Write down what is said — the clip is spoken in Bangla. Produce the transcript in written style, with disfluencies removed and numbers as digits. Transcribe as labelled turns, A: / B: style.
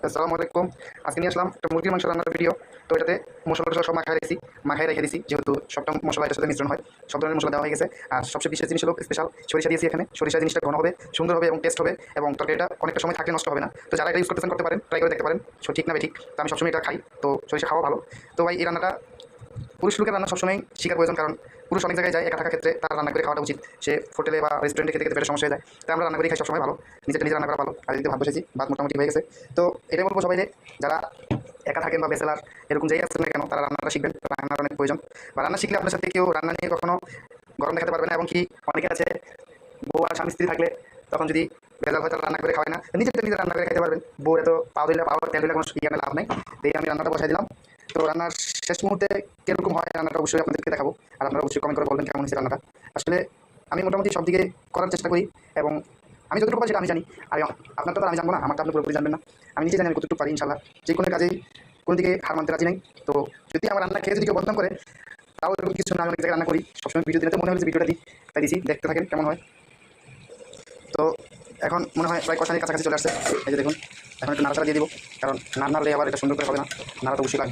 A: আসসালামু আলাইকুম। আজকে নিয়ে আসলাম একটা মুরগির মাংস রান্নার ভিডিও। তো এটাতে মশলা সব মাখায় রেখে দিছি, যেহেতু সবটা মশলা এটার সাথে মিশ্রণ হয়। সব ধরনের মশলা দেওয়া হয়ে গেছে। আর সবচেয়ে বিশেষ জিনিস হলো স্পেশাল সরিষা দিয়েছি এখানে। সরিষা জিনিসটা ঘন হবে, সুন্দর হবে এবং টেস্ট হবে, এবং তরকারিটা অনেকটা সময় থাকলে নষ্ট হবে না। তো যারা এটা ইউজ করতেছেন করতে পারেন, ট্রাই করে দেখতে পারেন ঠিক না ঠিক। তো আমি সবসময় এটা খাই, তো সরিষা খাওয়া ভালো। তো ভাই এই রান্নাটা পুরুষ লোকের রান্না সবসময় শিখার প্রয়োজন, কারণ পুরুষ অনেক জায়গায় যায়, একা থাকার ক্ষেত্রে তার রান্না করে খাওয়াটা উচিত। সে হোটেলে বা রেস্টুরেন্টে খেতে খেতে পেটে সমস্যা হয়ে যায়। তাই আমরা রান্না করে খাই সবসময় ভালো, নিজে রান্না করা ভালো। আর যদি ভাত বসেছি, ভাত মোটামুটি হয়ে গেছে। তো এটাই বলবো সবাই, যারা একা থাকেন বা ব্যাচেলার এরকম যাই আছেন না কেন, তারা রান্নাটা শিখবেন। রান্নার অনেক প্রয়োজন, বা রান্না শিখলে আপনার সাথে কেউ রান্না নিয়ে কখনো গরম দেখাতে পারবে না। এবং কি অনেকে আছে বউ আর স্বামী স্ত্রী থাকলে তখন যদি ভেজাল হয়তো রান্না করে খাওয়ায় না, নিজে রান্না করে খেতে পারবেন। বউ এত পাও দিলে পাওয়ার তেল দিলে কোনো ইয়ানে লাভ নেই। তো এই আমি রান্নাটা বসাই দিলাম। তো রান্নার শেষ মুহূর্তে কীরকম হয় রান্নাটা অবশ্যই আপনাদেরকে দেখাবো। আর আপনারা অবশ্যই কমেন্ট করে বলবেন কেমন হয়েছে রান্নাটা। আসলে আমি মোটামুটি সব দিকে করার চেষ্টা করি, এবং আমি যতটুকু পারি সেটা আমি জানি। আর আপনারটা তো আমি জানবো না, আমারটা আপনি পুরোপুরি জানবেন না। আমি নিজে জানি আমি কতটুকু পারি। ইনশাল্লাহ যে কোনো কাজেই কোনো দিকে হার মানতে রাজি নেই। তো যদি আমার রান্না খেয়ে যদি কেউ বদনাম করে, তাও এরকম কিছু না, আমি অনেক জায়গায় রান্না করি সবসময়। ভিডিও দিলে তো মনে হয়েছে ভিডিওটা দিই, তাই দিছি। দেখতে থাকেন কেমন হয়। তো এখন মনে হয় প্রায় কষানির কাছাকাছি চলে আসছে। এই যে দেখুন, এখন একটু নাড়াচাড়া দিয়ে দিব, কারণ না নাড়লে আবার এটা সুন্দর করে হবে না। নাড়া তো অবশ্যই লাগবে।